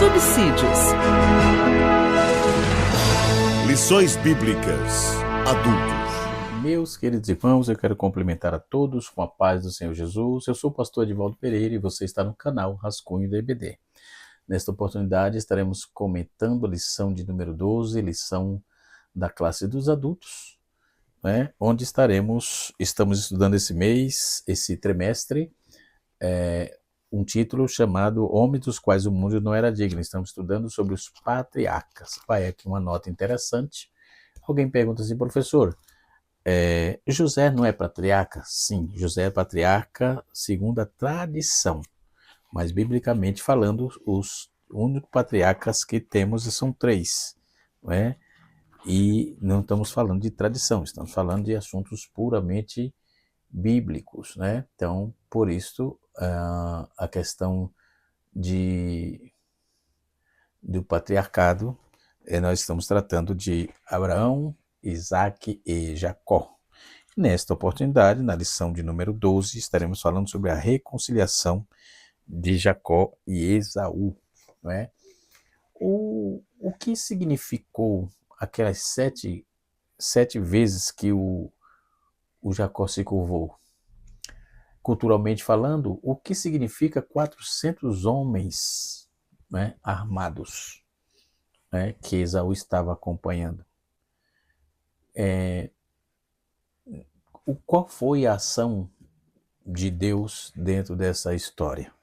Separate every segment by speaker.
Speaker 1: subsídios.
Speaker 2: Lições Bíblicas Adultos.
Speaker 3: Meus queridos irmãos, eu quero cumprimentar a todos com a paz do Senhor Jesus. Eu sou o pastor Edivaldo Pereira e você está no canal Rascunho da EBD. Nesta oportunidade estaremos comentando a lição de número 12, lição da classe dos adultos, né? Onde estamos estudando esse mês, esse trimestre, um título chamado Homens dos quais o mundo não era digno. Estamos estudando sobre os patriarcas. Vai aqui uma nota interessante. Alguém pergunta assim, professor, José não é patriarca? Sim, José é patriarca segundo a tradição, mas biblicamente falando, os únicos patriarcas que temos são 3, não é? E não estamos falando de tradição, estamos falando de assuntos puramente bíblicos, né? Então, por isso, a questão do patriarcado, nós estamos tratando de Abraão, Isaque e Jacó. Nesta oportunidade, na lição de número 12, estaremos falando sobre a reconciliação de Jacó e Esaú, não é? O que significou aquelas sete vezes que o Jacó se curvou? Culturalmente falando, o que significa 400 homens, né, armados, né, que Esaú estava acompanhando? Qual foi a ação de Deus dentro dessa história?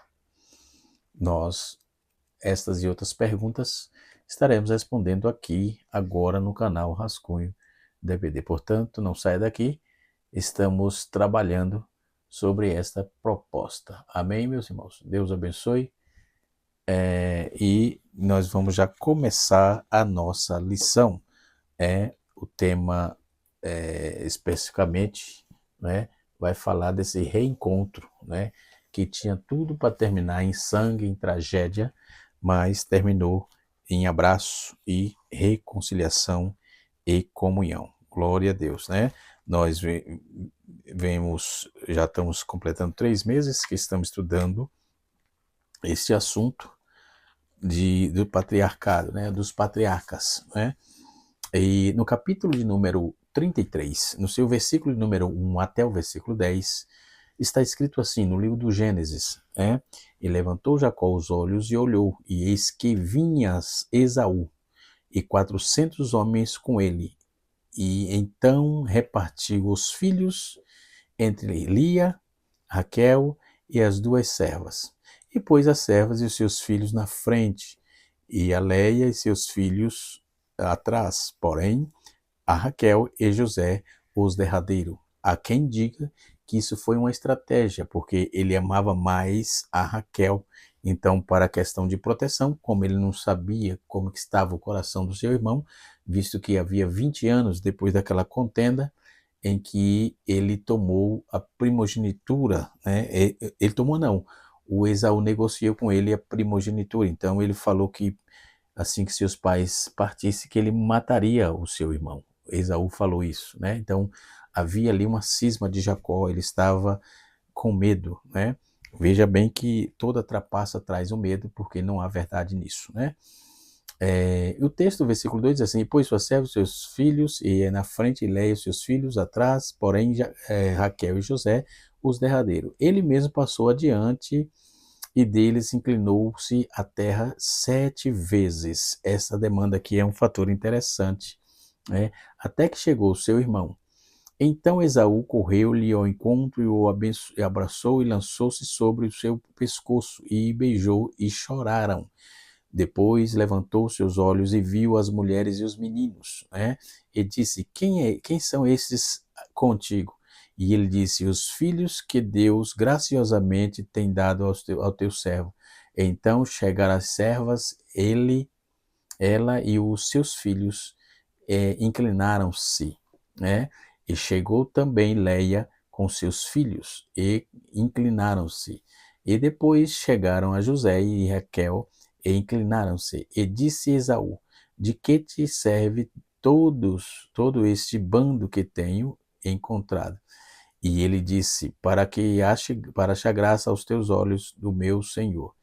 Speaker 3: Estas e outras perguntas estaremos respondendo aqui agora no canal Rascunho DVD. Portanto, não saia daqui, estamos trabalhando sobre esta proposta. Amém, meus irmãos? Deus abençoe. E nós vamos já começar a nossa lição. O tema especificamente, né, vai falar desse reencontro, né, que tinha tudo para terminar em sangue, em tragédia, mas terminou em abraço e reconciliação e comunhão. Glória a Deus, né? Nós já estamos completando 3 meses que estamos estudando este assunto do patriarcado, né, dos patriarcas, né? E no capítulo de número 33, no seu versículo de número 1 até o versículo 10, está escrito assim, no livro do Gênesis, E levantou Jacó os olhos e olhou, e eis que vinha Esaú, e 400 homens com ele. E então repartiu os filhos entre Lia, Raquel e as 2 servas. E pôs as servas e os seus filhos na frente, e a Leia e seus filhos atrás. Porém, a Raquel e José os derradeiros. Há quem diga que isso foi uma estratégia, porque ele amava mais a Raquel. Então, para a questão de proteção, como ele não sabia como que estava o coração do seu irmão, visto que havia 20 anos depois daquela contenda, em que ele tomou a primogenitura, né? Ele tomou não, o Esaú negociou com ele a primogenitura. Então, ele falou que assim que seus pais partissem, que ele mataria o seu irmão. Esaú falou isso, né? Então, havia ali uma cisma de Jacó, ele estava com medo, né? Veja bem que toda trapaça traz o medo, porque não há verdade nisso, né? O texto do versículo 2 diz assim, pôs sua serva os seus filhos, e na frente Leia os seus filhos, atrás, porém Raquel e José os derradeiros. Ele mesmo passou adiante, e deles inclinou-se a terra 7 vezes. Essa demanda aqui é um fator interessante, né? Até que chegou o seu irmão. Então Esaú correu-lhe ao encontro e o abraçou e lançou-se sobre o seu pescoço e beijou e choraram. Depois levantou seus olhos e viu as mulheres e os meninos, né? E disse, quem são esses contigo? E ele disse, os filhos que Deus graciosamente tem dado ao teu servo. Então chegaram as servas, ela e os seus filhos inclinaram-se, né? E chegou também Leia com seus filhos e inclinaram-se. E depois chegaram a José e Raquel e inclinaram-se. E disse Esaú, de que te serve todo este bando que tenho encontrado? E ele disse, para achar graça aos teus olhos do meu senhor.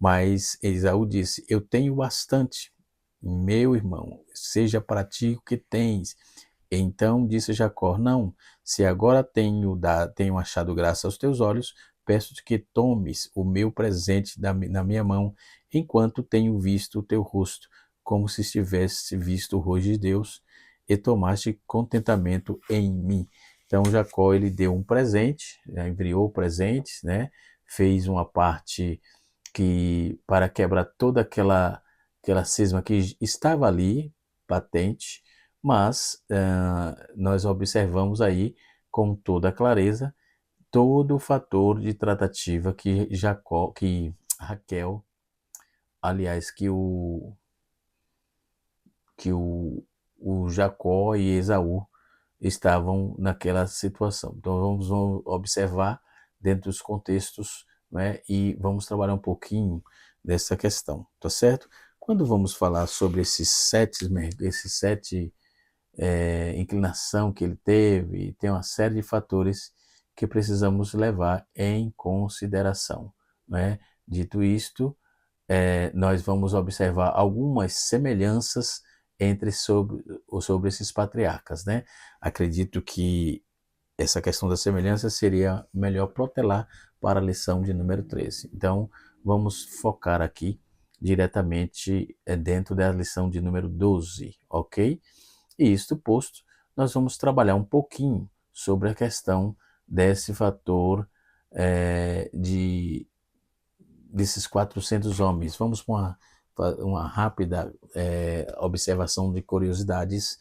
Speaker 3: Mas Esaú disse: eu tenho bastante, meu irmão, seja para ti o que tens. Então disse Jacó: não, se agora tenho achado graça aos teus olhos, peço-te que tomes o meu presente na minha mão, enquanto tenho visto o teu rosto, como se estivesse visto o rosto de Deus, e tomaste contentamento em mim. Então Jacó ele deu um presente, enviou presentes, né? Fez uma parte que para quebrar toda aquela cisma que estava ali patente, mas nós observamos aí com toda a clareza todo o fator de tratativa que Raquel, aliás, que o Jacó e Esaú estavam naquela situação. Então vamos observar dentro dos contextos, né, e vamos trabalhar um pouquinho dessa questão, tá certo? Quando vamos falar sobre esses sete inclinação que ele teve, tem uma série de fatores que precisamos levar em consideração, né? Dito isto, nós vamos observar algumas semelhanças sobre esses patriarcas, né? Acredito que essa questão da semelhança seria melhor protelar para a lição de número 13. Então, vamos focar aqui diretamente dentro da lição de número 12, ok? E isto posto, nós vamos trabalhar um pouquinho sobre a questão desse fator desses 400 homens. Vamos para uma rápida observação de curiosidades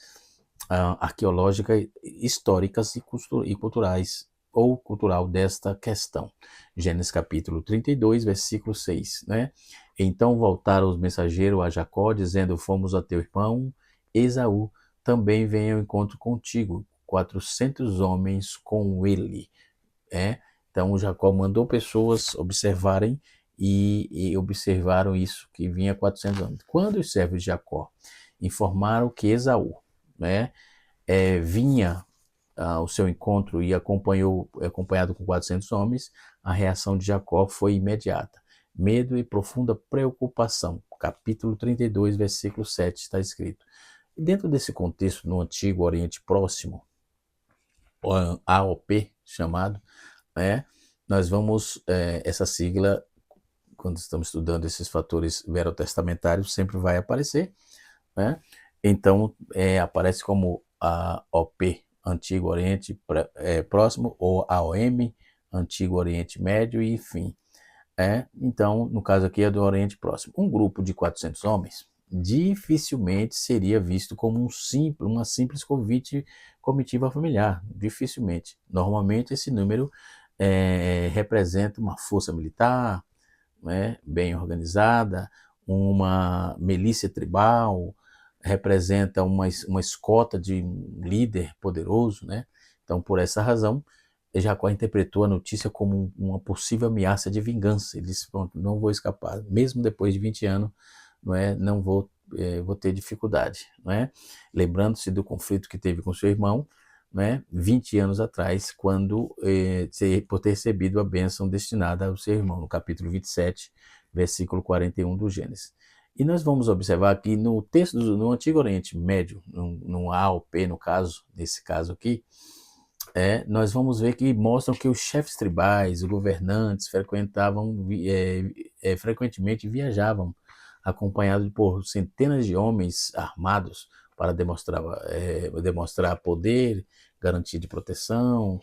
Speaker 3: arqueológicas, históricas e culturais, ou cultural desta questão. Gênesis capítulo 32, versículo 6, né? Então voltaram os mensageiros a Jacó, dizendo: fomos a teu irmão Esaú, também vem ao encontro contigo, 400 homens com ele. Então Jacó mandou pessoas observarem e observaram isso, que vinha 400 homens. Quando os servos de Jacó informaram que Esaú, né, vinha ao seu encontro e acompanhado com 400 homens, a reação de Jacó foi imediata. Medo e profunda preocupação. Capítulo 32, versículo 7 está escrito. E dentro desse contexto, no Antigo Oriente Próximo, AOP chamado, nós vamos, essa sigla, quando estamos estudando esses fatores verotestamentários, sempre vai aparecer, né? Então, aparece como AOP, Antigo Oriente Próximo, ou AOM, Antigo Oriente Médio, e enfim. Então, no caso aqui é do Oriente Próximo. Um grupo de 400 homens dificilmente seria visto como uma simples comitiva familiar, dificilmente. Normalmente esse número representa uma força militar, né, bem organizada, uma milícia tribal, representa uma escota de um líder poderoso, né? Então, por essa razão, Jacó interpretou a notícia como uma possível ameaça de vingança. Ele disse: pronto, não vou escapar, mesmo depois de 20 anos, não vou ter dificuldade, lembrando-se do conflito que teve com seu irmão, 20 anos atrás, quando por ter recebido a bênção destinada ao seu irmão, no capítulo 27, versículo 41 do Gênesis. E nós vamos observar que no texto no Antigo Oriente Médio, no AOP, nesse caso aqui, nós vamos ver que mostram que os chefes tribais, os governantes, frequentemente viajavam acompanhados por centenas de homens armados para demonstrar poder, garantia de proteção,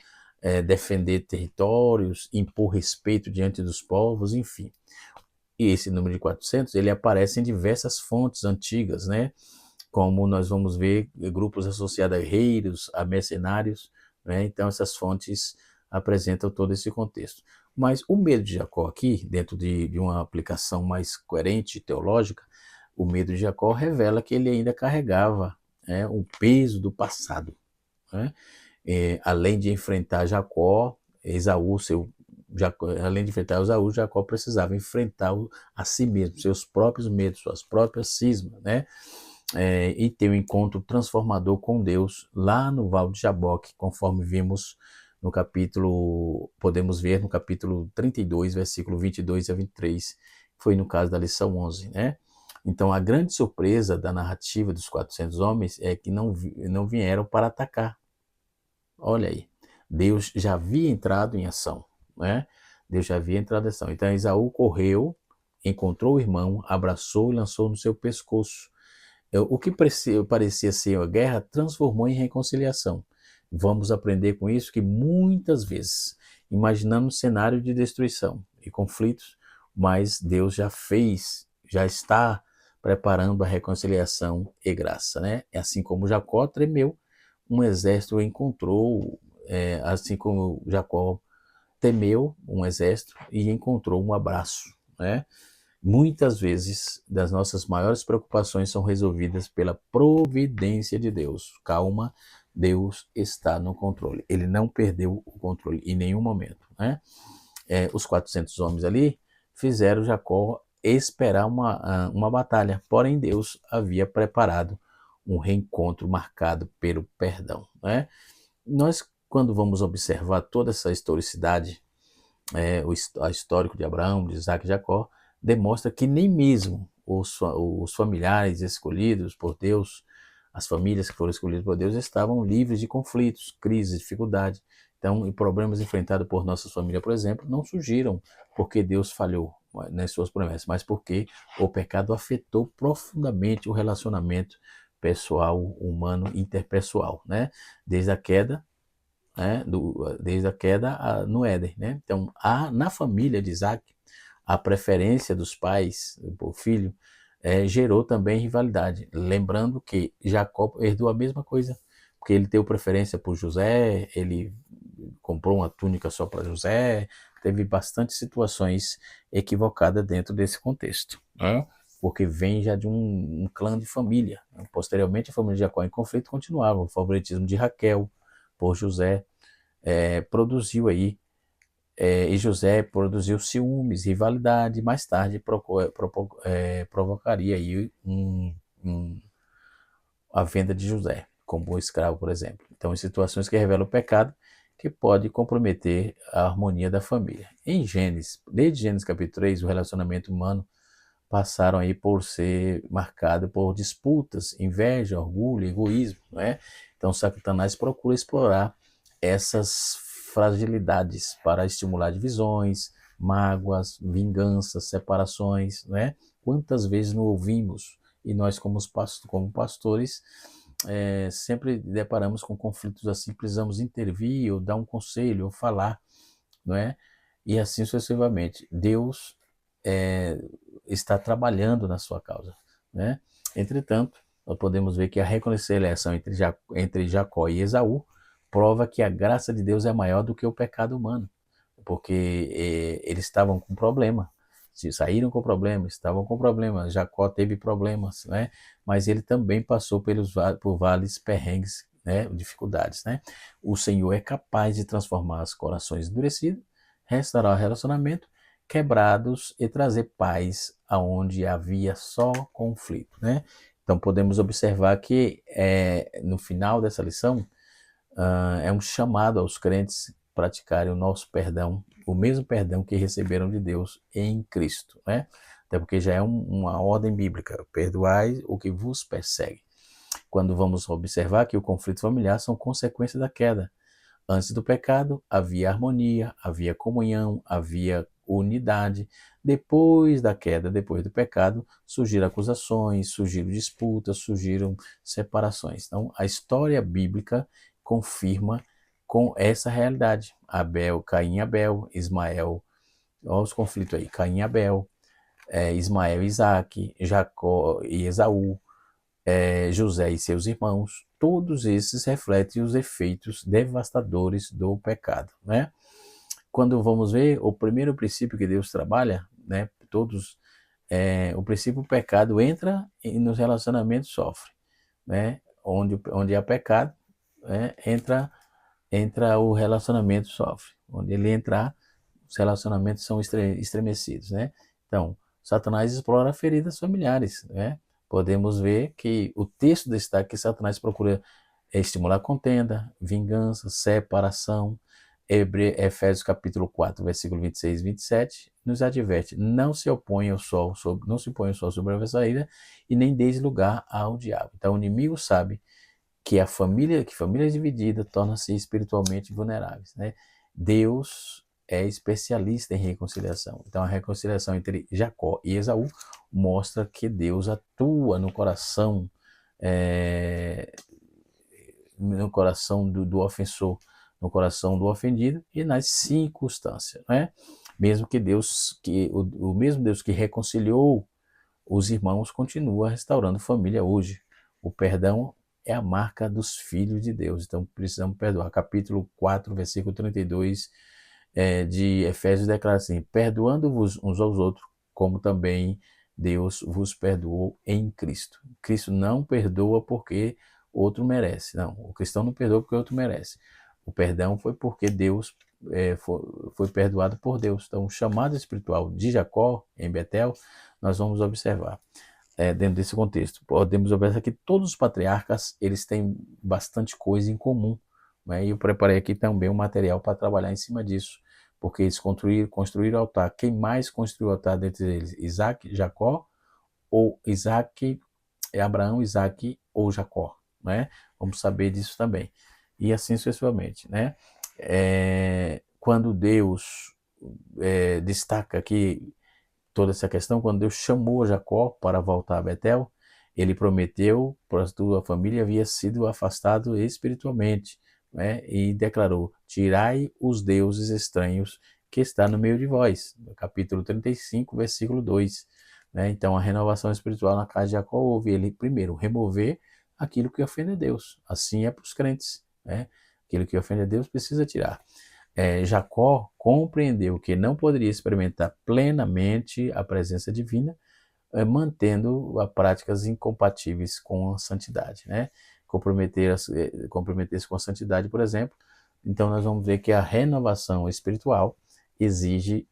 Speaker 3: defender territórios, impor respeito diante dos povos, enfim. E esse número de 400, ele aparece em diversas fontes antigas, como nós vamos ver grupos associados a guerreiros, a mercenários, então essas fontes apresentam todo esse contexto. Mas o medo de Jacó aqui, dentro de uma aplicação mais coerente, teológica, o medo de Jacó revela que ele ainda carregava o peso do passado. Além de enfrentar Jacó precisava enfrentar a si mesmo, seus próprios medos, suas próprias cismas, e ter um encontro transformador com Deus lá no Val de Jaboque, conforme podemos ver no capítulo 32, versículo 22 a 23, foi no caso da lição 11, né? Então, a grande surpresa da narrativa dos 400 homens é que não vieram para atacar. Olha aí, Deus já havia entrado em ação, né? Deus já havia entrado em ação. Então, Esaú correu, encontrou o irmão, abraçou e lançou no seu pescoço. O que parecia ser uma guerra transformou em reconciliação. Vamos aprender com isso que muitas vezes imaginamos cenário de destruição e conflitos, mas Deus já fez, já está preparando a reconciliação e graça, né? Assim como Jacó tremeu, um exército o encontrou, assim como Jacó temeu um exército e encontrou um abraço, né? Muitas vezes, das nossas maiores preocupações são resolvidas pela providência de Deus. Calma, Deus está no controle. Ele não perdeu o controle em nenhum momento, né? Os 400 homens ali fizeram Jacó esperar uma batalha, porém Deus havia preparado um reencontro marcado pelo perdão, né? Nós, quando vamos observar toda essa historicidade, o histórico de Abraão, de Isaac e Jacó, demonstra que nem mesmo os familiares escolhidos por Deus, as famílias que foram escolhidas por Deus, estavam livres de conflitos, crises, dificuldades. Então, e problemas enfrentados por nossa família, por exemplo, não surgiram porque Deus falhou nas suas promessas, mas porque o pecado afetou profundamente o relacionamento pessoal, humano, interpessoal, né? Desde a queda, né, desde a queda no Éden, né? Então, na família de Isaac, a preferência dos pais por filho gerou também rivalidade. Lembrando que Jacó herdou a mesma coisa, porque ele teve preferência por José, ele comprou uma túnica só para José, teve bastante situações equivocadas dentro desse contexto, né? Porque vem já de um clã de família. Posteriormente, a família de Jacó em conflito continuava. O favoritismo de Raquel por José produziu aí, e José produziu ciúmes, rivalidade, mais tarde provocaria aí a venda de José como escravo, por exemplo. Então, em situações que revelam o pecado, que pode comprometer a harmonia da família. Em Gênesis, desde Gênesis capítulo 3, o relacionamento humano passaram aí por ser marcado por disputas, inveja, orgulho, egoísmo, né? Então, Satanás procura explorar essas fragilidades para estimular divisões, mágoas, vinganças, separações, né? Quantas vezes não ouvimos e nós como pastores sempre deparamos com conflitos assim, precisamos intervir ou dar um conselho ou falar, não é? E assim sucessivamente. Deus está trabalhando na sua causa, né? Entretanto, nós podemos ver que a reconciliação entre Jacó e Esaú prova que a graça de Deus é maior do que o pecado humano, porque eles estavam com problema, saíram com problemas, estavam com problemas, Jacó teve problemas, né? Mas ele também passou por vales perrengues, né? Dificuldades, né? O Senhor é capaz de transformar os corações endurecidos, restaurar o relacionamento quebrados e trazer paz aonde havia só conflito, né? Então podemos observar que no final dessa lição é um chamado aos crentes praticarem o nosso perdão, o mesmo perdão que receberam de Deus em Cristo, né? Até porque já é uma ordem bíblica, perdoai o que vos persegue. Quando vamos observar que o conflito familiar são consequência da queda. Antes do pecado, havia harmonia, havia comunhão, havia unidade. Depois da queda, depois do pecado, surgiram acusações, surgiram disputas, surgiram separações. Então, a história bíblica confirma com essa realidade. Caim e Abel, Ismael, olha os conflitos aí, Caim e Abel, Ismael e Isaac, Jacó e Esaú, José e seus irmãos, todos esses refletem os efeitos devastadores do pecado, né? Quando vamos ver o primeiro princípio que Deus trabalha, né? O princípio do pecado entra e nos relacionamentos sofre, né? Onde há pecado, entra o relacionamento sofre. Onde ele entrar, os relacionamentos são estremecidos, né? Então, Satanás explora feridas familiares, né? Podemos ver que o texto destaca que Satanás procura estimular contenda, vingança, separação, Efésios capítulo 4, versículo 26 e 27, nos adverte: não se oponha ao sol sobre, não se ponha o sol sobre a vossa ira, e nem deis lugar ao diabo. Então o inimigo sabe que família dividida torna-se espiritualmente vulneráveis, né? Deus é especialista em reconciliação. Então a reconciliação entre Jacó e Esaú mostra que Deus atua no coração, no coração do ofensor, no coração do ofendido e nas circunstâncias, né? Mesmo que o mesmo Deus que reconciliou os irmãos continua restaurando família hoje. O perdão é a marca dos filhos de Deus, então precisamos perdoar. Capítulo 4, versículo 32 de Efésios declara assim: perdoando-vos uns aos outros, como também Deus vos perdoou em Cristo. Cristo não perdoa porque outro merece. Não, o cristão não perdoa porque outro merece. O perdão foi porque Deus foi perdoado por Deus. Então, o chamado espiritual de Jacó em Betel, nós vamos observar dentro desse contexto. Podemos observar que todos os patriarcas eles têm bastante coisa em comum, né? E eu preparei aqui também um material para trabalhar em cima disso, porque eles construíram o altar. Quem mais construiu o altar dentre eles? Isaac, Jacó, ou Isaac, Abraão, Isaac ou Jacó, né? Vamos saber disso também. E assim sucessivamente, né? Quando Deus destaca aqui toda essa questão, quando Deus chamou Jacó para voltar a Betel, ele prometeu para a sua família havia sido afastado espiritualmente, né? E declarou: tirai os deuses estranhos que está no meio de vós, no capítulo 35, versículo 2. Né? Então a renovação espiritual na casa de Jacó houve ele primeiro remover aquilo que ofende a Deus. Assim é para os crentes, né? Aquilo que ofende a Deus precisa tirar. Jacó compreendeu que não poderia experimentar plenamente a presença divina, mantendo práticas incompatíveis com a santidade, né? Comprometer-se com a santidade, por exemplo. Então nós vamos ver que a renovação espiritual exige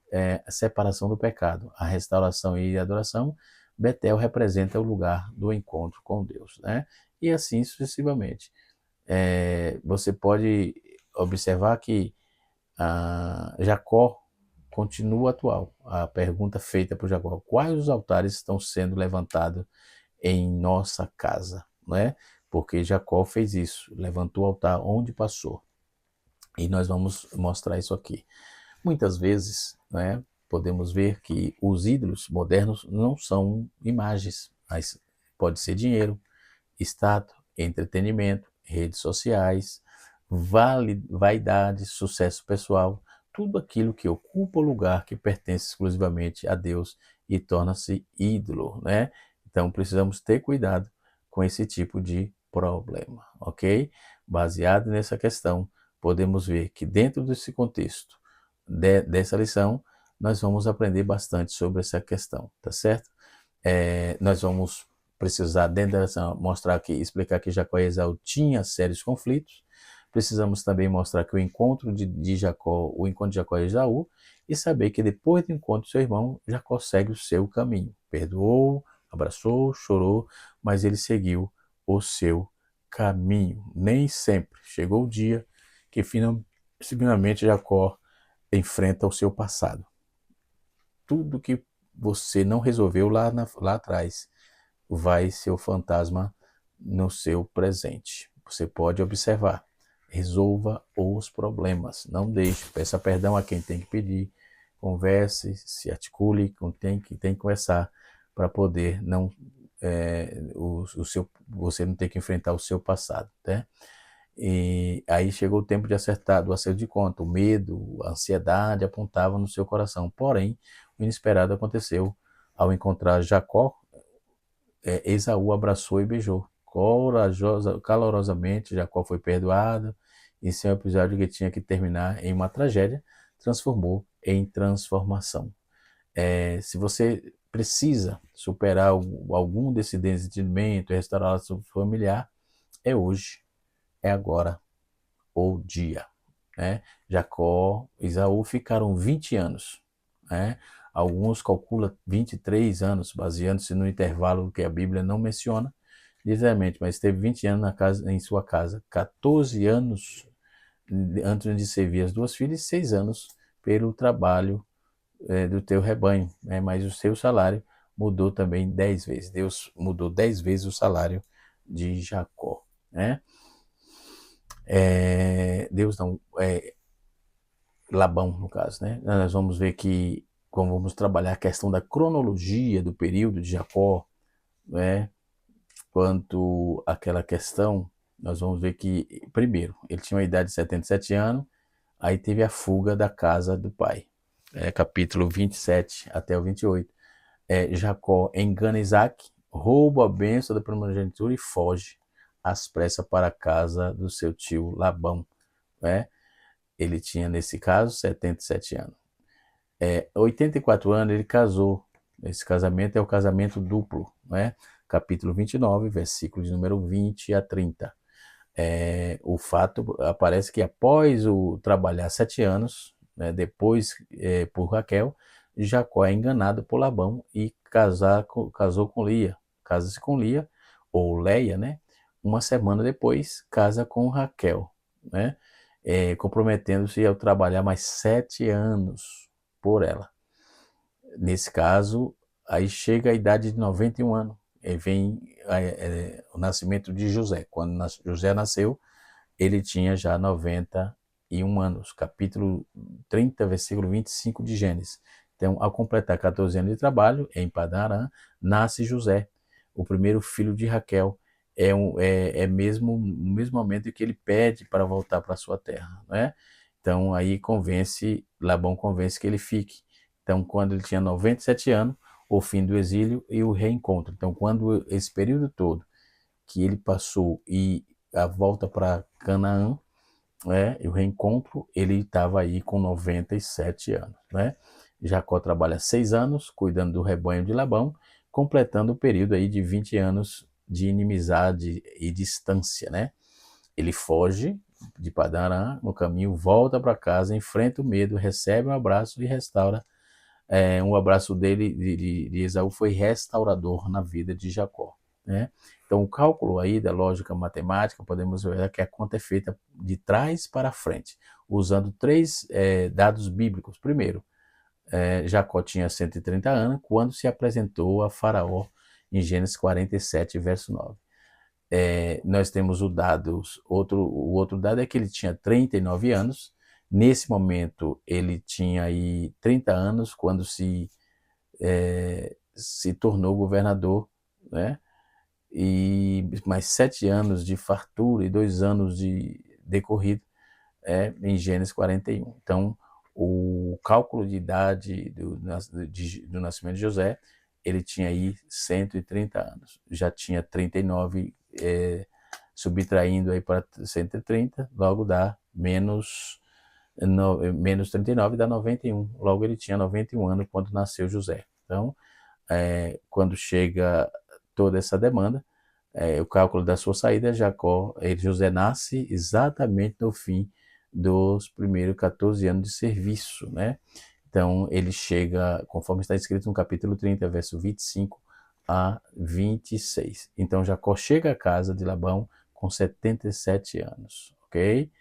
Speaker 3: a separação do pecado, a restauração e a adoração. Betel representa o lugar do encontro com Deus, né? E assim sucessivamente. Você pode observar que Jacó continua atual. A pergunta feita por Jacó: quais os altares estão sendo levantados em nossa casa? Né? Porque Jacó fez isso, levantou o altar onde passou. E nós vamos mostrar isso aqui. Muitas vezes, né, podemos ver que os ídolos modernos não são imagens, mas pode ser dinheiro, status, entretenimento, redes sociais, vaidade, sucesso pessoal, tudo aquilo que ocupa o lugar que pertence exclusivamente a Deus e torna-se ídolo, né? Então precisamos ter cuidado com esse tipo de problema, ok? Baseado nessa questão, podemos ver que dentro desse contexto dessa lição, nós vamos aprender bastante sobre essa questão, tá certo? Nós vamos precisar, dentro dessa, explicar que Jacó e Esaú tinham sérios conflitos. Precisamos também mostrar que o encontro de Jacó e Esaú, e saber que depois do encontro do seu irmão, Jacó segue o seu caminho. Perdoou, abraçou, chorou, mas ele seguiu o seu caminho. Nem sempre chegou o dia que finalmente Jacó enfrenta o seu passado. Tudo que você não resolveu lá atrás vai ser o fantasma no seu presente. Você pode observar. Resolva os problemas. Não deixe. Peça perdão a quem tem que pedir. Converse, se articule com quem tem que conversar para poder não você não ter que enfrentar o seu passado, né? E aí chegou o tempo de acertar, do acerto de conta. O medo, a ansiedade apontavam no seu coração. Porém, o inesperado aconteceu. Ao encontrar Jacó, Esaú abraçou e beijou. Calorosamente, Jacó foi perdoado. Esse é um episódio que tinha que terminar em uma tragédia, transformou em transformação. Se você precisa superar algum desse desentendimento, restaurar a sua familiar, é hoje, é agora, ou dia. Né? Jacó e Esaú ficaram 20 anos. Né? Alguns calculam 23 anos, baseando-se no intervalo que a Bíblia não menciona, literalmente, mas teve 20 anos em sua casa, 14 anos antes de servir as duas filhas, 6 anos pelo trabalho do teu rebanho, né? Mas o seu salário mudou também 10 vezes. Deus mudou 10 vezes o salário de Jacó, né? Deus não, Labão, no caso, né? Nós vamos ver que, como vamos trabalhar a questão da cronologia do período de Jacó, né? Quanto àquela questão, nós vamos ver que, primeiro, ele tinha uma idade de 77 anos, aí teve a fuga da casa do pai. Capítulo 27 até o 28. Jacó engana Isaac, rouba a bênção da primogenitura e foge às pressas para a casa do seu tio Labão, né? Ele tinha, nesse caso, 77 anos. 84 anos ele casou. Esse casamento é o casamento duplo, né? Capítulo 29, versículo de número 20 a 30. O fato aparece que após o trabalhar 7 anos, né, depois por Raquel, Jacó é enganado por Labão e casou com Lia. Casa-se com Lia, ou Leia, né? Uma semana depois, casa com Raquel, né? Comprometendo-se ao trabalhar mais 7 anos por ela. Nesse caso, aí chega a idade de 91 anos. Vem o nascimento de José. Quando José nasceu, ele tinha já 91 anos. Capítulo 30, versículo 25 de Gênesis. Então, ao completar 14 anos de trabalho, em Padã Arã, nasce José, o primeiro filho de Raquel. Mesmo no mesmo momento em que ele pede para voltar para sua terra, né? Então, aí Labão convence que ele fique. Então, quando ele tinha 97 anos, o fim do exílio e o reencontro. Então, quando esse período todo que ele passou e a volta para Canaã, né, e o reencontro, ele estava aí com 97 anos, né? Jacó trabalha 6 anos cuidando do rebanho de Labão, completando o período aí de 20 anos de inimizade e distância, né? Ele foge de Padã Arã, no caminho volta para casa, enfrenta o medo, recebe um abraço e restaura. Um abraço dele, de Esaú, foi restaurador na vida de Jacó, né? Então, o cálculo aí da lógica matemática, podemos ver que a conta é feita de trás para frente, usando 3 dados bíblicos. Primeiro, Jacó tinha 130 anos quando se apresentou a Faraó em Gênesis 47, verso 9. Nós temos o outro dado é que ele tinha 39 anos. Nesse momento, ele tinha aí 30 anos quando se tornou governador, né? E mais 7 anos de fartura e 2 anos de decorrido em Gênesis 41. Então, o cálculo de idade do nascimento de José, ele tinha aí 130 anos. Já tinha 39, subtraindo aí para 130, logo dá menos 39 dá 91. Logo ele tinha 91 anos quando nasceu José. Então, quando chega toda essa demanda, o cálculo da sua saída, José nasce exatamente no fim dos primeiros 14 anos de serviço, né? Então, ele chega, conforme está escrito no capítulo 30, verso 25 a 26. Então, Jacó chega à casa de Labão com 77 anos, ok?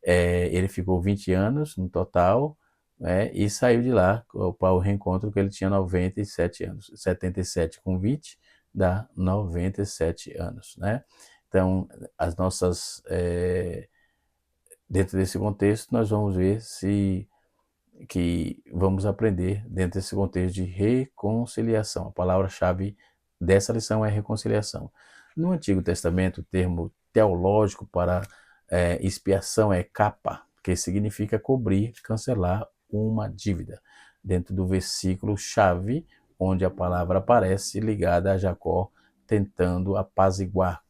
Speaker 3: Ele ficou 20 anos no total, né? E saiu de lá para o reencontro que ele tinha 97 anos. 77 com 20 dá 97 anos, né? Então, dentro desse contexto, nós vamos ver que vamos aprender dentro desse contexto de reconciliação. A palavra-chave dessa lição é reconciliação. No Antigo Testamento, o termo teológico para expiação é capa, que significa cobrir, cancelar uma dívida. Dentro do versículo-chave, onde a palavra aparece ligada a Jacó tentando apaziguar,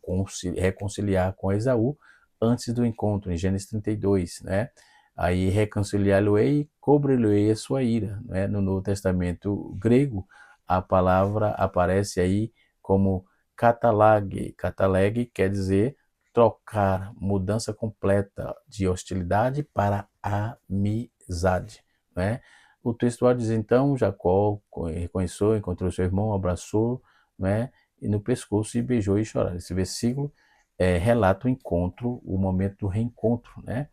Speaker 3: reconciliar com Esaú antes do encontro, em Gênesis 32, né? Aí reconciliar-lo-ei e cobrir-lhe-ei a sua ira, né? No Novo Testamento grego, a palavra aparece aí como catalage. Catalage quer dizer trocar, mudança completa de hostilidade para amizade, né? O textual diz então, Jacó reconheceu, encontrou seu irmão, abraçou, né? E no pescoço e beijou e choraram. Esse versículo relata o encontro, o momento do reencontro, né?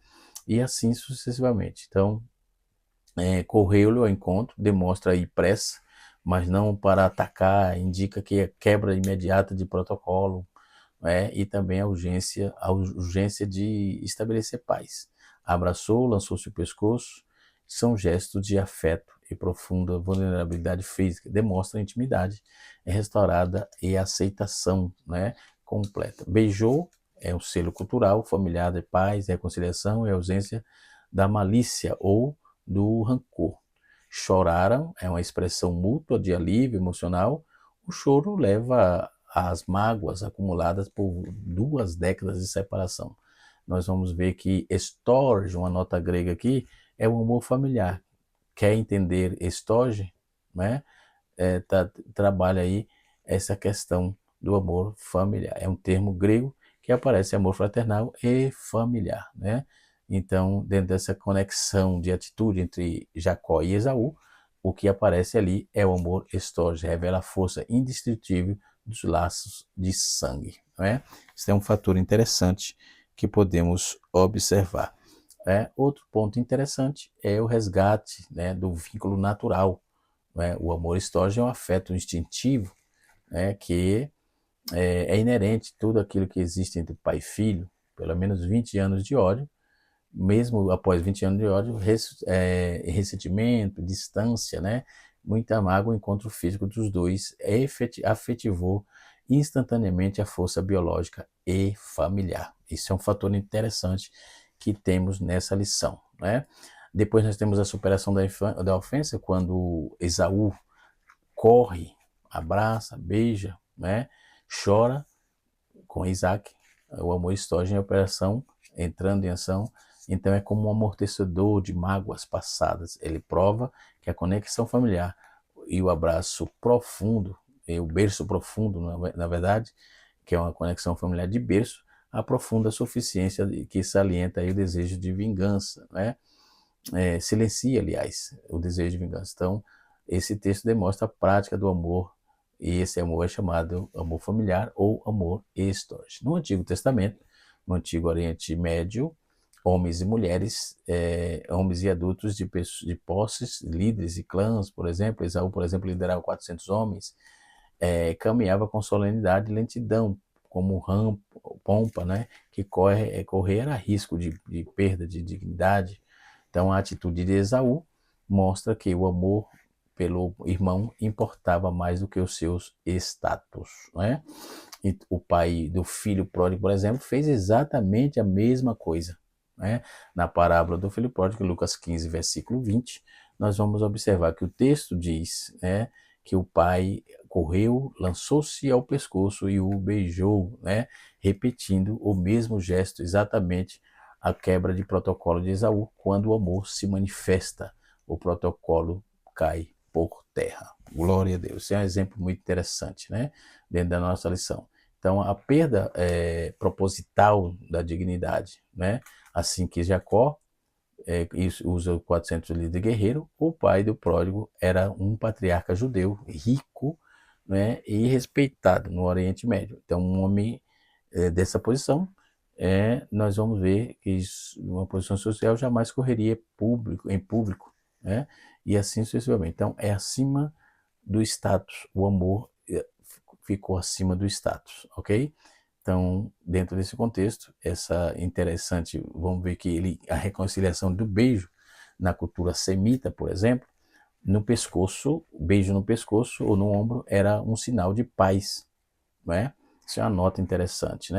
Speaker 3: e assim sucessivamente. Então, correu-lhe ao encontro, demonstra aí pressa, mas não para atacar, indica que é quebra imediata de protocolo, e também a urgência de estabelecer paz. Abraçou, lançou-se o pescoço, são gestos de afeto e profunda vulnerabilidade física, demonstra intimidade, é restaurada e aceitação, completa. Beijou, é um selo cultural, familiar de paz, reconciliação e ausência da malícia ou do rancor. Choraram, é uma expressão mútua de alívio emocional. O choro leva às mágoas acumuladas por 2 décadas de separação. Nós vamos ver que estorge, uma nota grega aqui, é o amor familiar. Quer entender estorge? Trabalha aí essa questão do amor familiar. É um termo grego que aparece amor fraternal e familiar, Então, dentro dessa conexão de atitude entre Jacó e Esaú, o que aparece ali é o amor estorge, revela a força indestrutível dos laços de sangue, Isso é um fator interessante que podemos observar. Outro ponto interessante é o resgate, do vínculo natural. O amor estorge é um afeto instintivo, que é inerente a tudo aquilo que existe entre pai e filho, pelo menos 20 anos de ódio, mesmo após 20 anos de ódio, ressentimento, distância, muita mágoa, o encontro físico dos dois afetivou instantaneamente a força biológica e familiar. Isso é um fator interessante que temos nessa lição. Depois nós temos a superação da ofensa, quando Esaú corre, abraça, beija, chora com Isaac, o amor estorge em operação, entrando em ação. Então é como um amortecedor de mágoas passadas. Ele prova que a conexão familiar e o abraço profundo, e o berço profundo, na verdade, que é uma conexão familiar de berço, aprofunda a suficiência que salienta aí o desejo de vingança, silencia, aliás, o desejo de vingança. Então, esse texto demonstra a prática do amor, e esse amor é chamado amor familiar ou amor estorge. No Antigo Testamento, no Antigo Oriente Médio, homens e mulheres, homens e adultos de posses, líderes e clãs, por exemplo, Esaú, por exemplo, liderava 400 homens, caminhava com solenidade e lentidão, como pompa, que correr era risco de perda de dignidade. Então, a atitude de Esaú mostra que o amor pelo irmão importava mais do que os seus status, E o pai do filho pródigo, por exemplo, fez exatamente a mesma coisa, Na parábola do filho pródigo, Lucas 15, versículo 20, nós vamos observar que o texto diz, que o pai correu, lançou-se ao pescoço e o beijou, repetindo o mesmo gesto, exatamente a quebra de protocolo de Esaú. Quando o amor se manifesta, o protocolo cai por terra. Glória a Deus. Esse é um exemplo muito interessante, dentro da nossa lição. Então, a perda proposital da dignidade, assim que Jacó usa 400 litros de guerreiro, o pai do pródigo era um patriarca judeu, rico, e respeitado no Oriente Médio. Então, um homem dessa posição, nós vamos ver que uma posição social jamais correria em público, e assim sucessivamente. Então, é acima do status, o amor ficou acima do status, ok? Então, dentro desse contexto, essa interessante, vamos ver que a reconciliação do beijo na cultura semita, por exemplo, no pescoço, beijo no pescoço ou no ombro era um sinal de paz, Isso é uma nota interessante,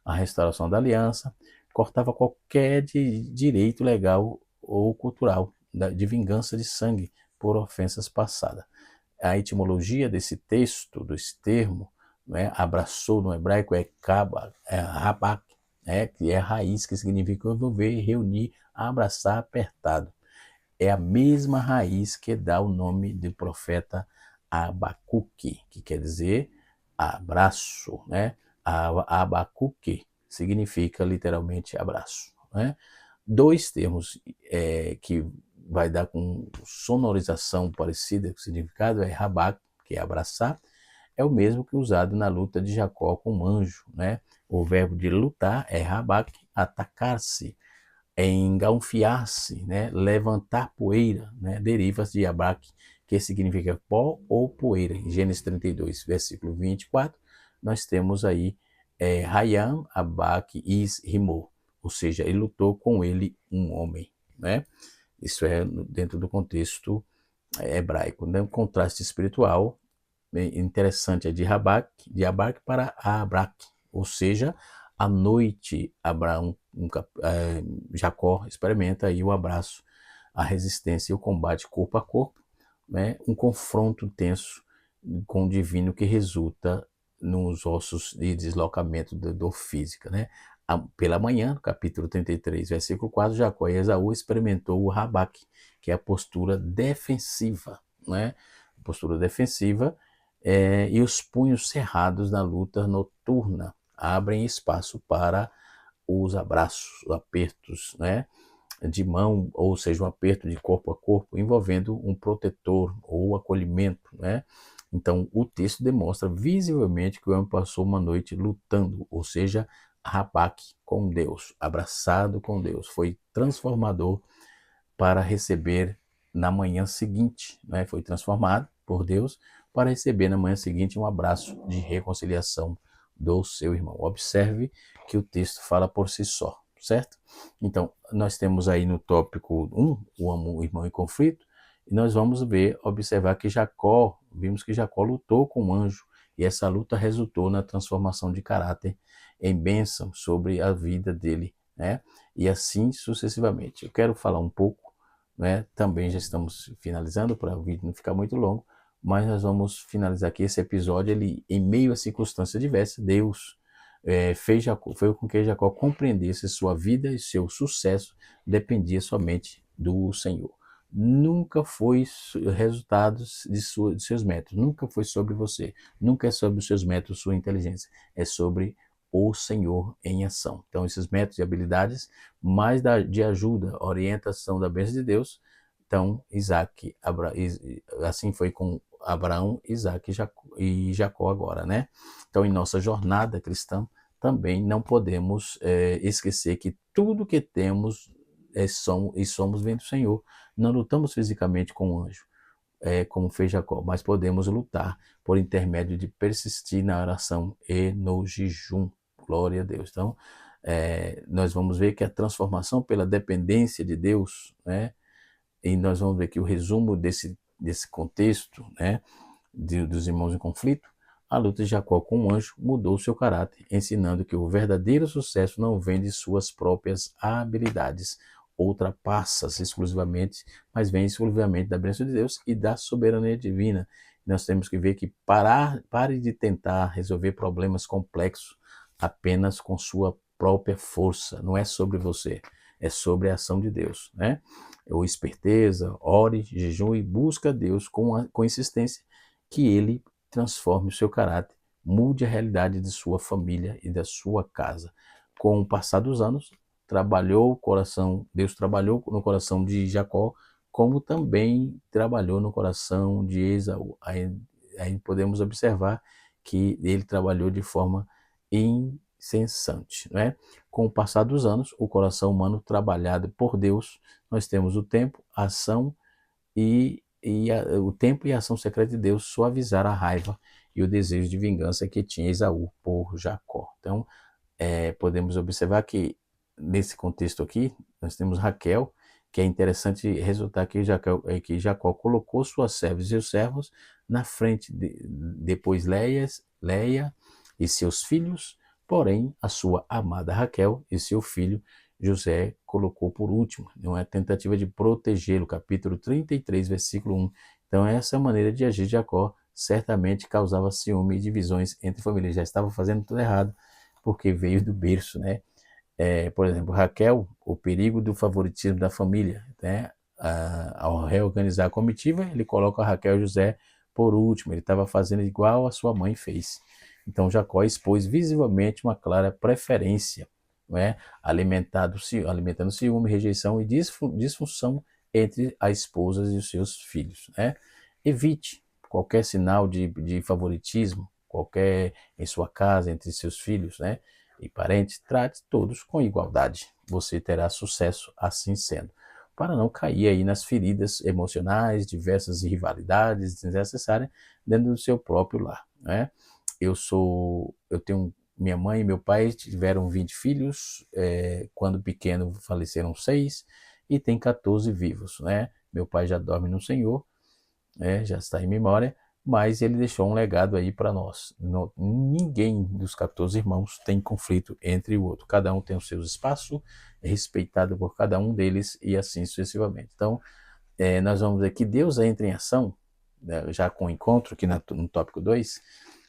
Speaker 3: A restauração da aliança cortava qualquer direito legal ou cultural de vingança de sangue por ofensas passadas. A etimologia desse texto, desse termo, abraçou no hebraico rabak, que é a raiz, que significa envolver, reunir, abraçar, apertado. É a mesma raiz que dá o nome do profeta Abacuque, que quer dizer abraço, Abacuque significa literalmente abraço, 2 termos que vai dar com sonorização parecida, com o significado é rabak, que é abraçar, é o mesmo que usado na luta de Jacó com o anjo, O verbo de lutar é rabak, atacar-se, engalfiar-se, né, levantar poeira, né, deriva de abaque, que significa pó ou poeira. Em Gênesis 32, versículo 24, nós temos aí Hayam, Abaque, Is, Rimou, ou seja, ele lutou com ele um homem, né? Isso é dentro do contexto hebraico. Né? Um contraste espiritual interessante é de Abaque para Abraque, ou seja, à noite Abraão, Jacó experimenta aí o abraço, a resistência e o combate corpo a corpo, né? Um confronto tenso com o divino que resulta nos ossos de deslocamento da dor física, né? Pela manhã, no capítulo 33, versículo 4, Jacó e Esaú experimentou o rabaque, que é a postura defensiva, né? Postura defensiva e os punhos cerrados na luta noturna abrem espaço para os abraços, apertos, né? De mão, ou seja, um aperto de corpo a corpo, envolvendo um protetor ou acolhimento, né? Então, o texto demonstra visivelmente que o homem passou uma noite lutando, ou seja, rabaque com Deus, abraçado com Deus. Foi transformador para receber na manhã seguinte, né? Foi transformado por Deus para receber na manhã seguinte um abraço de reconciliação do seu irmão. Observe que o texto fala por si só, certo? Então, nós temos aí no tópico 1, o irmão em conflito, e nós vamos observar que vimos que Jacó lutou com o anjo, e essa luta resultou na transformação de caráter em bênção sobre a vida dele, né? E assim sucessivamente. Eu quero falar um pouco, né? Também já estamos finalizando para o vídeo não ficar muito longo, mas nós vamos finalizar aqui esse episódio. Ele, em meio a circunstâncias diversas, Deus fez com que Jacó compreendesse sua vida e seu sucesso dependia somente do Senhor. Nunca foi resultados de seus métodos, nunca foi sobre você, nunca é sobre os seus métodos, sua inteligência, é sobre o Senhor em ação. Então, esses métodos e habilidades, mais de ajuda, orientação da bênção de Deus. Então, assim foi com Abraão, Isaac e Jacó agora, né? Então, em nossa jornada cristã, também não podemos esquecer que tudo que temos somos vem do Senhor. Não lutamos fisicamente com o anjo, como fez Jacó, mas podemos lutar por intermédio de persistir na oração e no jejum. Glória a Deus. Então, nós vamos ver que a transformação pela dependência de Deus, né? E nós vamos ver que o resumo desse contexto, né? Dos irmãos em conflito, a luta de Jacó com o anjo mudou seu caráter, ensinando que o verdadeiro sucesso não vem de suas próprias habilidades, ultrapassa-se exclusivamente, mas vem exclusivamente da bênção de Deus e da soberania divina. Nós temos que ver que pare de tentar resolver problemas complexos apenas com sua própria força. Não é sobre você, é sobre a ação de Deus, né? Ou esperteza, ore, jejum e busca Deus com insistência, que Ele transforme o seu caráter, mude a realidade de sua família e da sua casa. Com o passar dos anos, Deus trabalhou no coração de Jacó, como também trabalhou no coração de Esaú. Aí podemos observar que ele trabalhou de forma incessante, né? Com o passar dos anos, o coração humano trabalhado por Deus, nós temos o tempo, a ação o tempo e a ação secreta de Deus suavizaram a raiva e o desejo de vingança que tinha Esaú por Jacó. Então, podemos observar que nesse contexto aqui, nós temos Raquel, que é interessante resultar que Jacó colocou suas servas e seus servos na frente, depois Leia e seus filhos, porém a sua amada Raquel e seu filho José colocou por último, uma tentativa de protegê-lo, capítulo 33, versículo 1. Então essa maneira de agir de Jacó certamente causava ciúme e divisões entre famílias. Já estava fazendo tudo errado, porque veio do berço, né? Por exemplo, Raquel, o perigo do favoritismo da família, né? Ao reorganizar a comitiva, ele coloca Raquel e José por último, ele estava fazendo igual a sua mãe fez. Então Jacó expôs visivelmente uma clara preferência, não é? Alimentando ciúme, rejeição e disfunção entre as esposas e os seus filhos, né? Evite qualquer sinal de favoritismo, em sua casa, entre seus filhos, né? e parentes, trate todos com igualdade. Você terá sucesso assim sendo, para não cair aí nas feridas emocionais, diversas rivalidades desnecessárias dentro do seu próprio lar, né? Eu tenho minha mãe e meu pai tiveram 20 filhos, quando pequeno faleceram 6 e tem 14 vivos, né? Meu pai já dorme no Senhor, já está em memória, mas ele deixou um legado aí para nós. Ninguém dos 14 irmãos tem conflito entre o outro. Cada um tem os seus espaços, é respeitado por cada um deles e assim sucessivamente. Então, nós vamos ver que Deus entra em ação, né, já com o encontro, aqui no tópico 2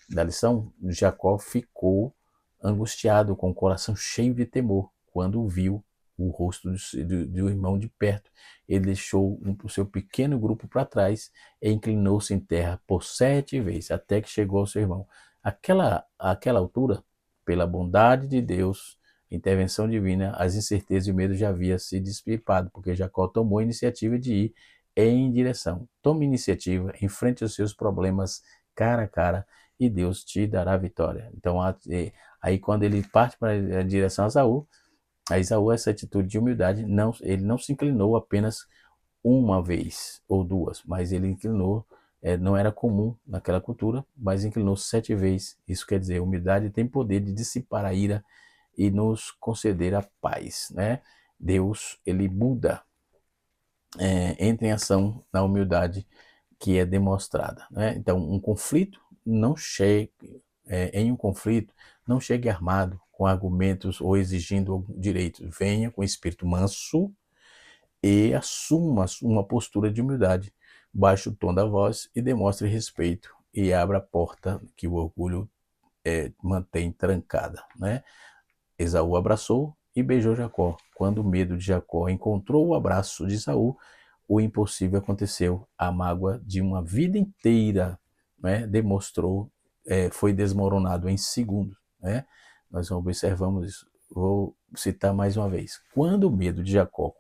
Speaker 3: da lição. Jacó ficou angustiado, com o coração cheio de temor, quando viu o rosto do irmão de perto. Ele deixou o seu pequeno grupo para trás e inclinou-se em terra por 7 vezes, até que chegou ao seu irmão. Aquela altura, pela bondade de Deus, intervenção divina, as incertezas e o medo já havia se dissipado, porque Jacó tomou a iniciativa de ir em direção. Tome iniciativa, enfrente os seus problemas cara a cara e Deus te dará vitória. Então, aí quando ele parte para a direção a Esaú, essa atitude de humildade, ele não se inclinou apenas uma vez ou duas, mas ele inclinou, não era comum naquela cultura, mas inclinou 7 vezes. Isso quer dizer, humildade tem poder de dissipar a ira e nos conceder a paz, né? Deus, ele muda, entra em ação na humildade que é demonstrada, né? Então, em um conflito, não chegue armado com argumentos ou exigindo direitos. Venha com espírito manso e assuma uma postura de humildade, baixe o tom da voz e demonstre respeito e abra a porta que o orgulho mantém trancada, né? Esaú abraçou e beijou Jacó. Quando o medo de Jacó encontrou o abraço de Esaú, o impossível aconteceu. A mágoa de uma vida inteira, né, foi desmoronado em segundos, né? Nós observamos isso. Vou citar mais uma vez. Quando o medo de Jacó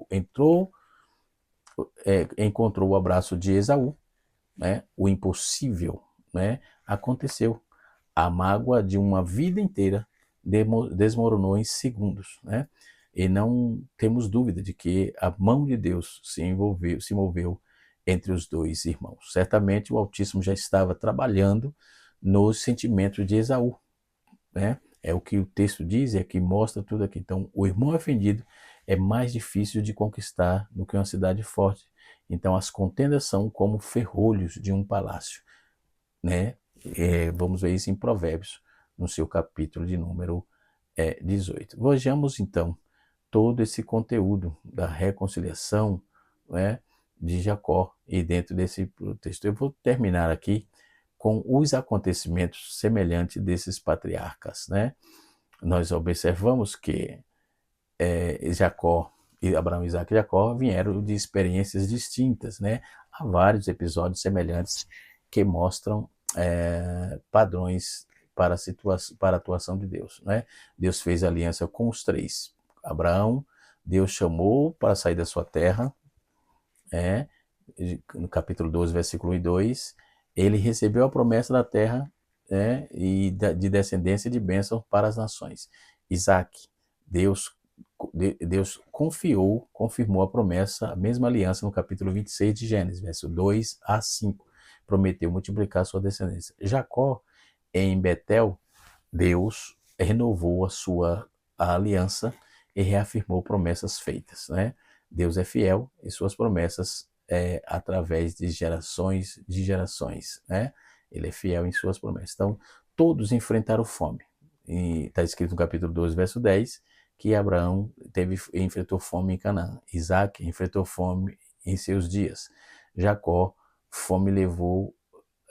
Speaker 3: encontrou o abraço de Esaú, né, o impossível, né, aconteceu. A mágoa de uma vida inteira desmoronou em segundos, né? E não temos dúvida de que a mão de Deus se moveu entre os dois irmãos. Certamente o Altíssimo já estava trabalhando nos sentimentos de Esaú, né? É o que o texto diz, é que mostra tudo aqui. Então, o irmão ofendido é mais difícil de conquistar do que uma cidade forte. Então, as contendas são como ferrolhos de um palácio, né? Vamos ver isso em Provérbios, no seu capítulo de número 18. Vejamos então todo esse conteúdo da reconciliação, né, de Jacó e dentro desse texto. Eu vou terminar aqui com os acontecimentos semelhantes desses patriarcas, né? Nós observamos que Jacó e Abraão, Isaac e Jacó vieram de experiências distintas, né? Há vários episódios semelhantes que mostram padrões para a atuação de Deus, né? Deus fez aliança com os 3. Abraão, Deus chamou para sair da sua terra, no capítulo 12, versículo 1 e 2, ele recebeu a promessa da terra, e de descendência de bênção para as nações. Isaac, Deus confirmou a promessa, a mesma aliança no capítulo 26 de Gênesis, verso 2 a 5. Prometeu multiplicar sua descendência. Jacó, em Betel, Deus renovou a aliança e reafirmou promessas feitas, né? Deus é fiel e suas promessas através de gerações, né? Ele é fiel em suas promessas. Então, todos enfrentaram fome. Está escrito no capítulo 12, verso 10, que Abraão enfrentou fome em Canaã. Isaac enfrentou fome em seus dias. Jacó, fome levou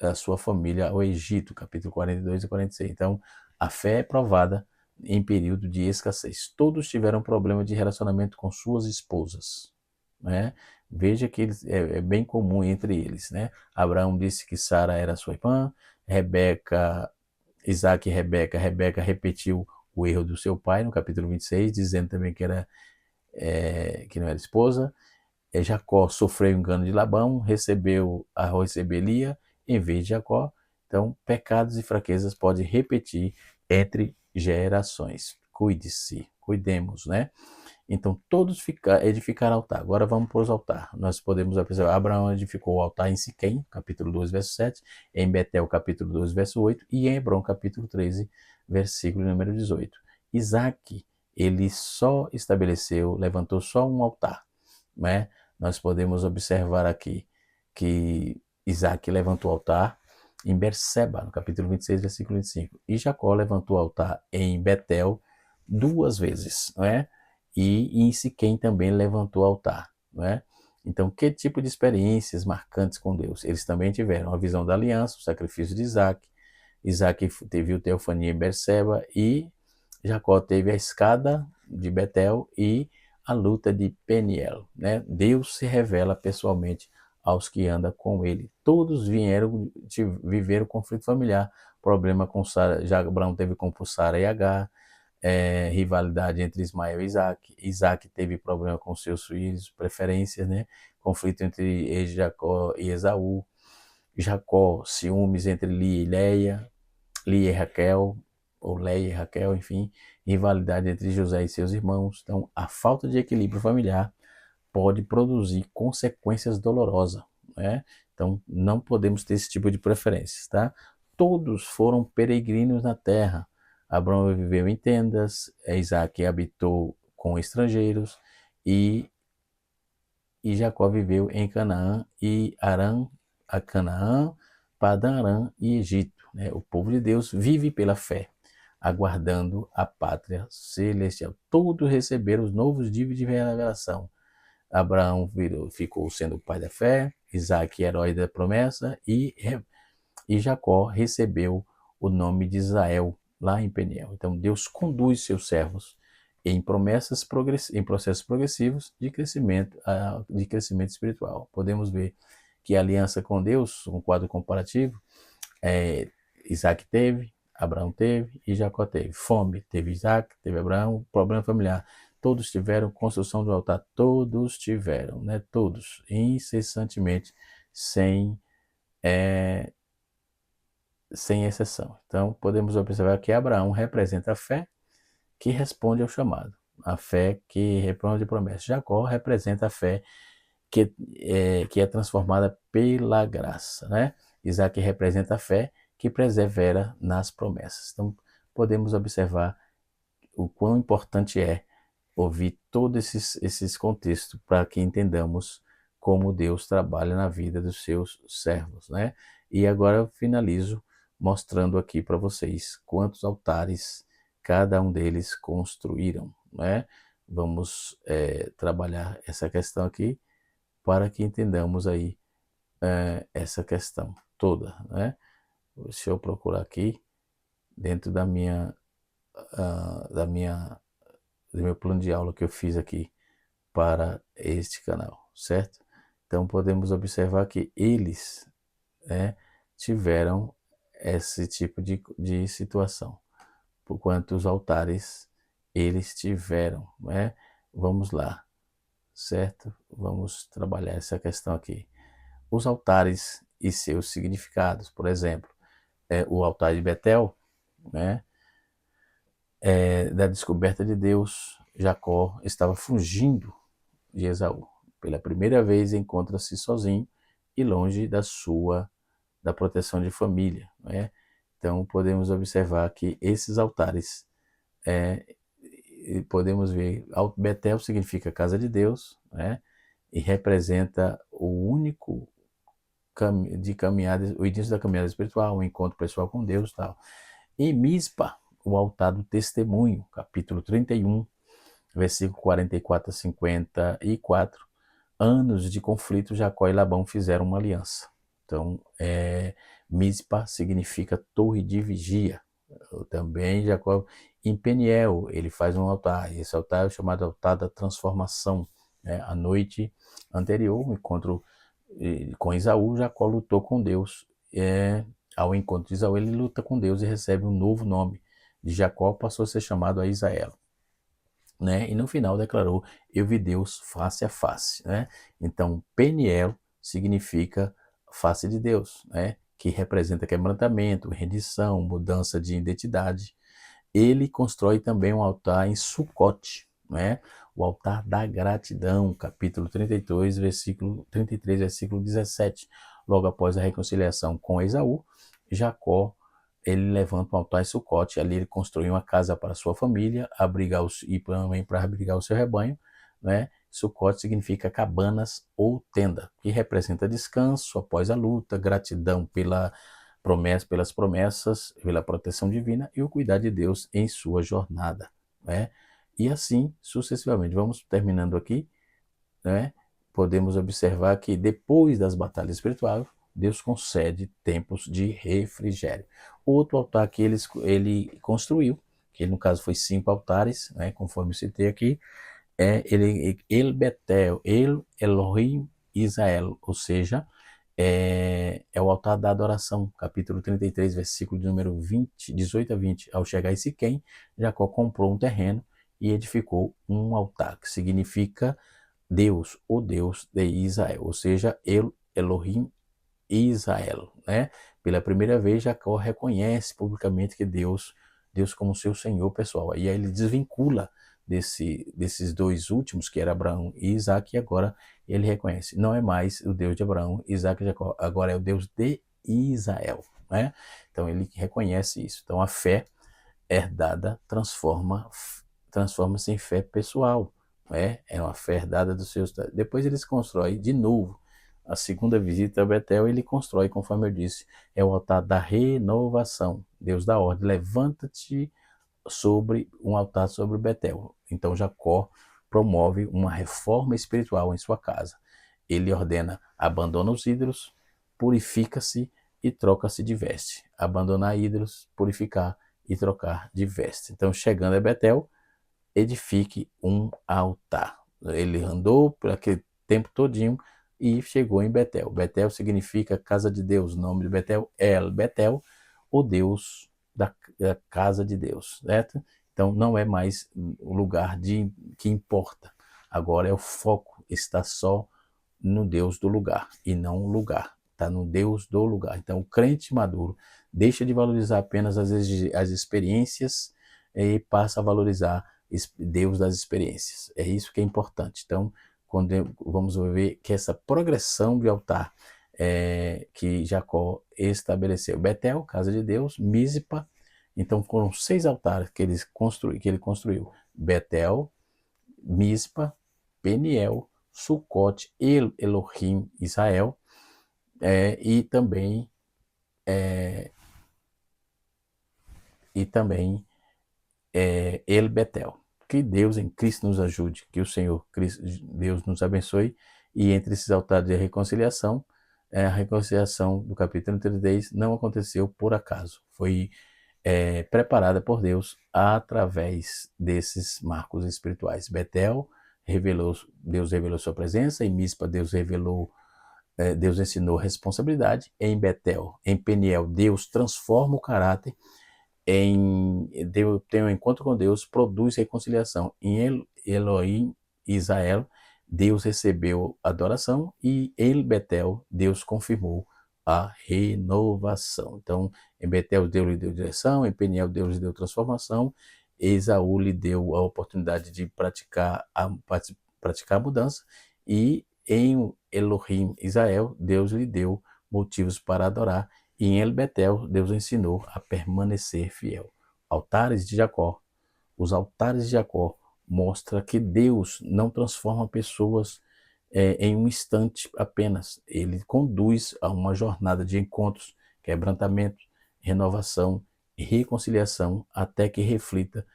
Speaker 3: a sua família ao Egito, capítulo 42 e 46. Então, a fé é provada em período de escassez. Todos tiveram problema de relacionamento com suas esposas, né? Veja que é bem comum entre eles, né? Abraão disse que Sara era sua irmã, Isaac e Rebeca repetiu o erro do seu pai no capítulo 26, dizendo também que não era esposa. Jacó sofreu o engano de Labão, recebeu a rebelia em vez de Jacó. Então, pecados e fraquezas podem repetir entre gerações. cuide-se, cuidemos, né? Então todos edificaram altar. Agora vamos para os altares. Nós podemos observar, Abraão edificou o altar em Siquém, capítulo 2, verso 7, em Betel, capítulo 2, verso 8, e em Hebron, capítulo 13, versículo número 18. Isaac, ele só estabeleceu, levantou só um altar, né? Nós podemos observar aqui que Isaac levantou o altar em Berseba, no capítulo 26, versículo 25. E Jacó levantou o altar em Betel 2 vezes, não é? E em Siquém também levantou o altar, não é? Então, que tipo de experiências marcantes com Deus? Eles também tiveram a visão da aliança, o sacrifício de Isaac. Isaac teve o teofania em Berseba e Jacó teve a escada de Betel e a luta de Peniel, né? Deus se revela pessoalmente aos que andam com ele. Todos vieram de viver o conflito familiar, problema com Sara, já Abraão teve com Sara e Agar, rivalidade entre Ismael e Isaac. Isaac teve problema com seus filhos, preferências, né? Conflito entre Jacó e Esaú. Jacó, ciúmes entre Lia e Leia, Lia e Raquel, ou Leia e Raquel, enfim, rivalidade entre José e seus irmãos. Então, a falta de equilíbrio familiar pode produzir consequências dolorosas, né? Então, não podemos ter esse tipo de preferências, tá? Todos foram peregrinos na terra. Abraão viveu em tendas, Isaac habitou com estrangeiros e Jacó viveu em Canaã e Arã, a Canaã, Padã-Arã e Egito, né? O povo de Deus vive pela fé, aguardando a pátria celestial. Todos receberam os novos níveis de revelação. Abraão ficou sendo o pai da fé, Isaac herói da promessa e Jacó recebeu o nome de Israel lá em Peniel. Então Deus conduz seus servos em em processos progressivos de crescimento espiritual. Podemos ver que a aliança com Deus, um quadro comparativo, Isaac teve, Abraão teve e Jacó teve. Fome, teve Isaac, teve Abraão, problema familiar. Todos tiveram construção do altar, todos tiveram, né? Todos, incessantemente, sem exceção. Então, podemos observar que Abraão representa a fé que responde ao chamado, a fé que responde à promessa. Jacó representa a fé que é transformada pela graça, né? Isaac representa a fé que persevera nas promessas. Então, podemos observar o quão importante é ouvir todos esses contextos para que entendamos como Deus trabalha na vida dos seus servos, né? E agora eu finalizo mostrando aqui para vocês quantos altares cada um deles construíram, né? Vamos trabalhar essa questão aqui para que entendamos aí essa questão toda, né? Deixa eu procurar aqui dentro do meu plano de aula que eu fiz aqui para este canal, certo? Então podemos observar que eles, né, tiveram esse tipo de situação, por quantos altares eles tiveram, né? Vamos lá, certo? Vamos trabalhar essa questão aqui. Os altares e seus significados, por exemplo, o altar de Betel, né? Da descoberta de Deus, Jacó estava fugindo de Esaú. Pela primeira vez encontra-se sozinho e longe da proteção de família, né? Então podemos observar que esses altares, podemos ver, Betel significa casa de Deus, né? E representa o único de caminhada, o início da caminhada espiritual, o encontro pessoal com Deus, tal. E Mispa, o altar do testemunho, capítulo 31, versículo 44 a 54. Anos de conflito, Jacó e Labão fizeram uma aliança. Então, Mispa significa torre de vigia. Também Jacó, em Peniel, ele faz um altar. Esse altar é chamado altar da transformação. A noite anterior, o encontro com Esaú, Jacó lutou com Deus. Ao encontro de Esaú, ele luta com Deus e recebe um novo nome. De Jacó passou a ser chamado a Israel, né? E no final declarou: eu vi Deus face a face, né? Então Peniel significa face de Deus, né? Que representa quebrantamento, rendição, mudança de identidade. ele constrói também um altar em Sucote, né? O altar da gratidão, capítulo 32, versículo 33, versículo 17. Logo após a reconciliação com Esaú, Jacó, ele levanta um altar em Sucote, ali ele construiu uma casa para sua família, e também para abrigar o seu rebanho, né? Sucote significa cabanas ou tenda, que representa descanso após a luta, gratidão pelas promessas, pela proteção divina e o cuidar de Deus em sua jornada, né? E assim sucessivamente. Vamos terminando aqui, né? Podemos observar que depois das batalhas espirituais, Deus concede tempos de refrigério. Outro altar que ele construiu, que no caso foi 5 altares, né? Conforme eu citei aqui, El Betel, El Elohim Israel, ou seja, é o altar da adoração, capítulo 33, versículo de número 18 a 20. Ao chegar em Siquém, Jacó comprou um terreno e edificou um altar, que significa Deus, o Deus de Israel, ou seja, El Elohim Israel, né? Pela primeira vez, Jacó reconhece publicamente que Deus como seu Senhor pessoal. E aí ele desvincula desses dois últimos, que era Abraão e Isaac, e agora ele reconhece, não é mais o Deus de Abraão, Isaac e Jacó, agora é o Deus de Israel, né? Então ele reconhece isso. Então a fé herdada transforma-se em fé pessoal, né? É uma fé herdada dos seus. Depois eles constroem de novo. A segunda visita a Betel, ele constrói, conforme eu disse, é o altar da renovação. Deus dá ordem, levanta-te sobre um altar sobre Betel. Então Jacó promove uma reforma espiritual em sua casa. Ele ordena: abandona os ídolos, purifica-se e troca-se de veste. Abandonar ídolos, purificar e trocar de veste. Então, chegando a Betel, edifique um altar. Ele andou por aquele tempo todinho e chegou em Betel. Betel significa casa de Deus. O nome de Betel é El Betel, o Deus da casa de Deus, certo? Então não é mais o lugar que importa. Agora é o foco, está só no Deus do lugar e não o lugar. Está no Deus do lugar. Então o crente maduro deixa de valorizar apenas as experiências e passa a valorizar Deus das experiências. É isso que é importante. Então, quando vamos ver que essa progressão de altar que Jacó estabeleceu. Betel, casa de Deus, Mispa. Então foram 6 altares que ele construiu. Betel, Mispa, Peniel, Sucote, Elohim, Israel, e também El Betel. Que Deus em Cristo nos ajude, que o Senhor Deus nos abençoe. E entre esses altares de reconciliação, a reconciliação do capítulo 33 não aconteceu por acaso. Foi preparada por Deus através desses marcos espirituais. Betel, Deus revelou sua presença. Em Mispa, Deus ensinou responsabilidade. Em Betel, em Peniel, Deus transforma o caráter. Deus tem um encontro com Deus, produz reconciliação. Em Elohim, Israel, Deus recebeu adoração, e em Betel, Deus confirmou a renovação. Então, em Betel, Deus lhe deu direção, em Peniel, Deus lhe deu transformação, Esaú lhe deu a oportunidade de praticar a mudança, e em Elohim, Israel, Deus lhe deu motivos para adorar. E em El Betel, Deus ensinou a permanecer fiel. Altares de Jacó. Os altares de Jacó mostram que Deus não transforma pessoas em um instante apenas. Ele conduz a uma jornada de encontros, quebrantamento, renovação e reconciliação até que reflita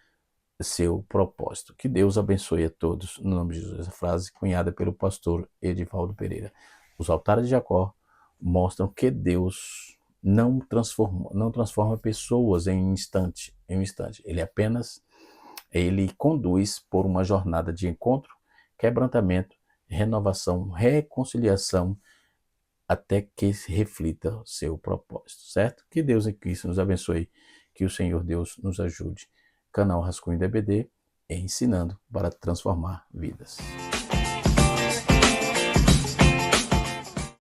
Speaker 3: seu propósito. Que Deus abençoe a todos, no nome de Jesus. Essa frase cunhada pelo pastor Edivaldo Pereira. Os altares de Jacó mostram que Deus não transforma pessoas em um instante. Ele conduz por uma jornada de encontro, quebrantamento, renovação, reconciliação, até que se reflita seu propósito, certo? Que Deus em Cristo nos abençoe, que o Senhor Deus nos ajude. Canal Rascunho DBD, ensinando para transformar vidas.